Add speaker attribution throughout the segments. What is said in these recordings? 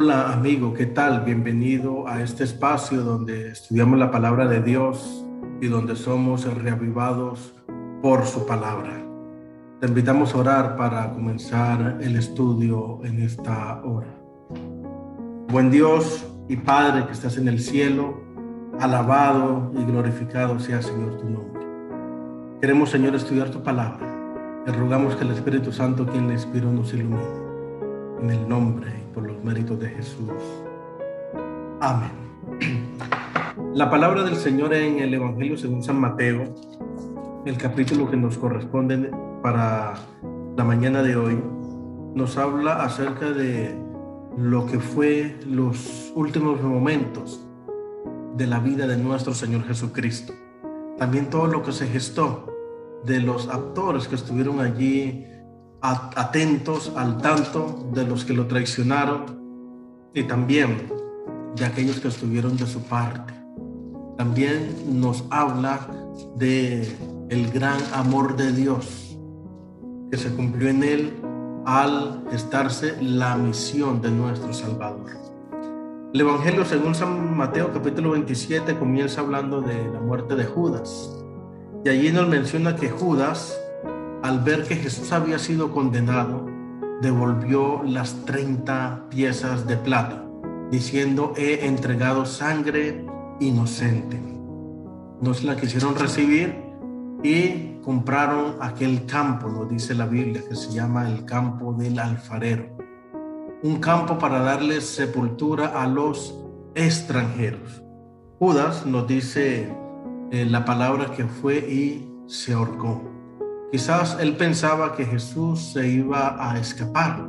Speaker 1: Hola amigo, ¿qué tal? Bienvenido a este espacio donde estudiamos la palabra de Dios y donde somos reavivados por su palabra. Te invitamos a orar para comenzar el estudio en esta hora. Buen Dios y Padre que estás en el cielo, alabado y glorificado sea, Señor, tu nombre. Queremos, Señor, estudiar tu palabra. Te rogamos que el Espíritu Santo, quien le inspiró, nos ilumine. En el nombre y por los méritos de Jesús. Amén. La palabra del Señor en el Evangelio según San Mateo, el capítulo que nos corresponde para la mañana de hoy, nos habla acerca de lo que fue los últimos momentos de la vida de nuestro Señor Jesucristo. También todo lo que se gestó de los actores que estuvieron allí atentos, al tanto de los que lo traicionaron y también de aquellos que estuvieron de su parte. También nos habla de el gran amor de Dios que se cumplió en él al gestarse la misión de nuestro Salvador. El Evangelio según San Mateo capítulo 27 comienza hablando de la muerte de Judas, y allí nos menciona que Judas, al ver que Jesús había sido condenado, devolvió las 30 piezas de plata, diciendo: he entregado sangre inocente. No se la quisieron recibir y compraron aquel campo, nos dice la Biblia, que se llama el campo del alfarero. Un campo para darle sepultura a los extranjeros. Judas, nos dice la palabra, que fue y se ahorcó. Quizás él pensaba que Jesús se iba a escapar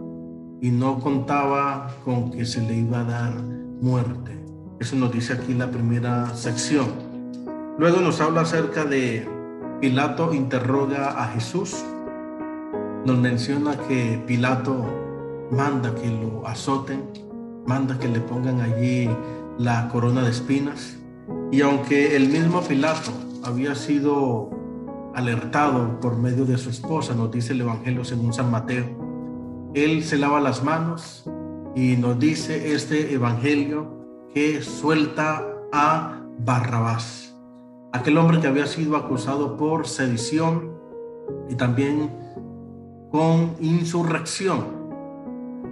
Speaker 1: y no contaba con que se le iba a dar muerte. Eso nos dice aquí la primera sección. Luego nos habla acerca de Pilato interroga a Jesús. Nos menciona que Pilato manda que lo azoten, manda que le pongan allí la corona de espinas. Y aunque el mismo Pilato había sido alertado por medio de su esposa, nos dice el Evangelio según San Mateo, él se lava las manos y nos dice este Evangelio que suelta a Barrabás, aquel hombre que había sido acusado por sedición y también con insurrección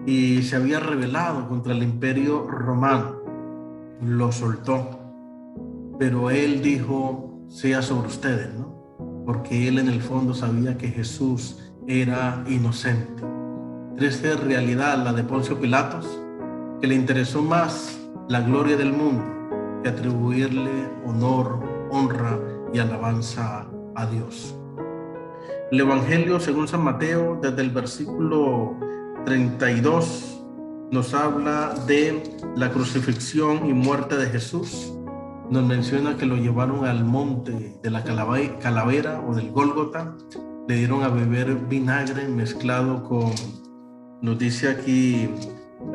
Speaker 1: y se había rebelado contra el imperio romano. Lo soltó, pero él dijo: sea sobre ustedes, ¿no? Porque él en el fondo sabía que Jesús era inocente. Triste realidad la de Poncio Pilatos, que le interesó más la gloria del mundo que atribuirle honor, honra y alabanza a Dios. El Evangelio según San Mateo, desde el versículo 32, nos habla de la crucifixión y muerte de Jesús. Nos menciona que lo llevaron al monte de la calavera o del Gólgota, le dieron a beber vinagre mezclado con, nos dice aquí,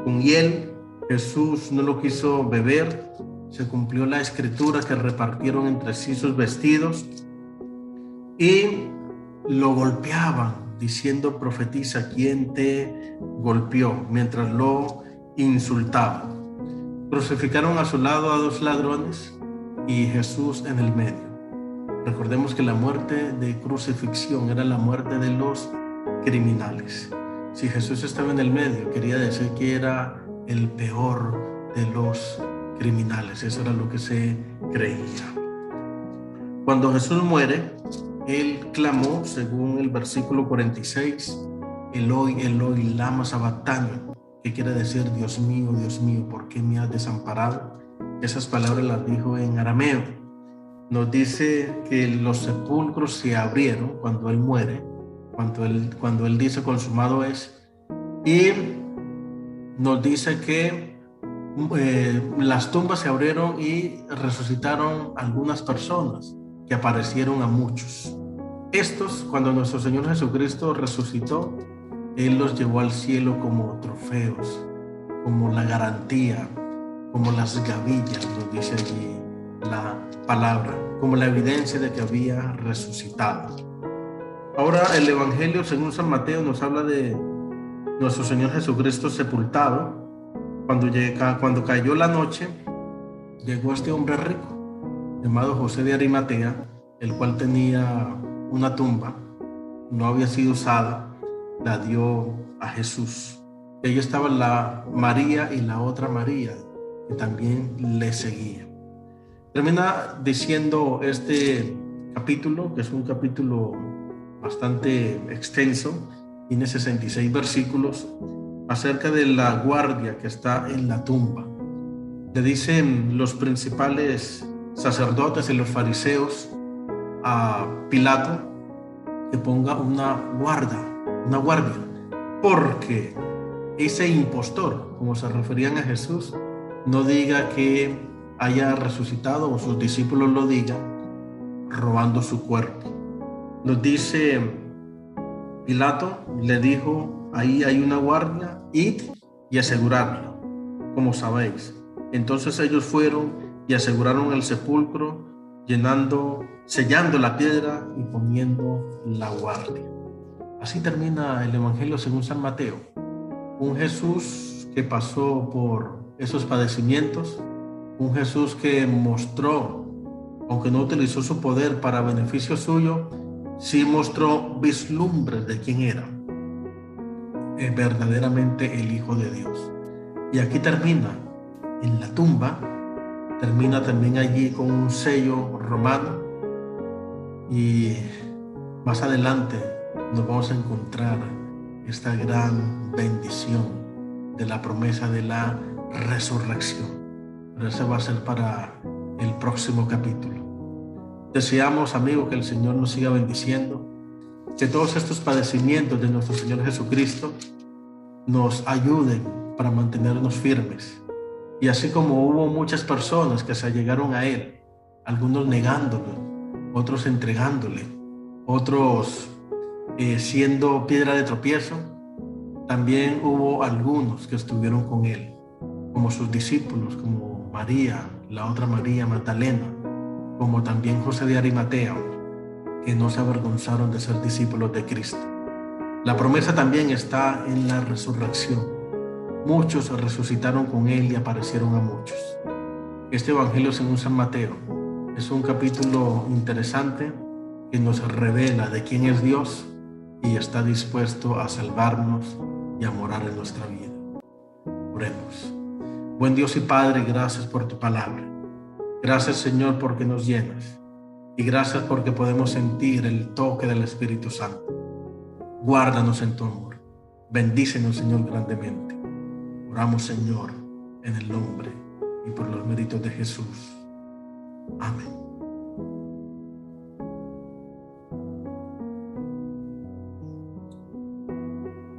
Speaker 1: con hiel. Jesús no lo quiso beber, se cumplió la escritura que repartieron entre sí sus vestidos y lo golpeaban diciendo: profetiza, ¿quién te golpeó?, mientras lo insultaban. Crucificaron a su lado a dos ladrones y Jesús en el medio. Recordemos que la muerte de crucifixión era la muerte de los criminales. Si Jesús estaba en el medio, quería decir que era el peor de los criminales. Eso era lo que se creía. Cuando Jesús muere, él clamó, según el versículo 46, Eloi, Eloi, lama sabactani, que quiere decir: Dios mío, ¿por qué me has desamparado? Esas palabras las dijo en arameo. Nos dice que los sepulcros se abrieron cuando él muere, cuando él dice consumado es, y nos dice que las tumbas se abrieron y resucitaron algunas personas que aparecieron a muchos. Estos, cuando nuestro Señor Jesucristo resucitó, él los llevó al cielo como trofeos, como la garantía, como las gavillas, nos dice allí la palabra, como la evidencia de que había resucitado. Ahora el Evangelio según San Mateo nos habla de nuestro Señor Jesucristo sepultado Cuando cayó la noche, llegó este hombre rico, llamado José de Arimatea, el cual tenía una tumba, no había sido usada, la dio a Jesús. Y ahí estaba la María y la otra María, que también le seguía. Termina diciendo este capítulo, que es un capítulo bastante extenso, tiene 66 versículos, acerca de la guardia que está en la tumba. Le dicen los principales sacerdotes y los fariseos a Pilato que ponga una guardia, porque ese impostor, como se referían a Jesús, no diga que haya resucitado, o sus discípulos lo digan, robando su cuerpo. Nos dice Pilato, le dijo: ahí hay una guardia, id y aseguradlo, como sabéis. Entonces ellos fueron y aseguraron el sepulcro, sellando la piedra y poniendo la guardia. Así termina el Evangelio según San Mateo. Un Jesús que pasó por esos padecimientos, un Jesús que mostró, aunque no utilizó su poder para beneficio suyo, sí mostró vislumbres de quién era verdaderamente el Hijo de Dios. Y aquí termina en la tumba, termina también allí con un sello romano, y más adelante nos vamos a encontrar esta gran bendición de la promesa de la resurrección. Pero eso va a ser para el próximo capítulo. Deseamos, amigos, que el Señor nos siga bendiciendo, que todos estos padecimientos de nuestro Señor Jesucristo nos ayuden para mantenernos firmes. Y así como hubo muchas personas que se allegaron a Él, algunos negándolo, otros entregándole, otros siendo piedra de tropiezo, también hubo algunos que estuvieron con Él, como sus discípulos, como María, la otra María Magdalena, como también José de Arimatea, que no se avergonzaron de ser discípulos de Cristo. La promesa también está en la resurrección. Muchos resucitaron con Él y aparecieron a muchos. Este Evangelio según San Mateo es un capítulo interesante que nos revela de quién es Dios y está dispuesto a salvarnos y a morar en nuestra vida. Oremos. Buen Dios y Padre, gracias por tu palabra. Gracias, Señor, porque nos llenas. Y gracias porque podemos sentir el toque del Espíritu Santo. Guárdanos en tu amor. Bendícenos, Señor, grandemente. Oramos, Señor, en el nombre y por los méritos de Jesús. Amén.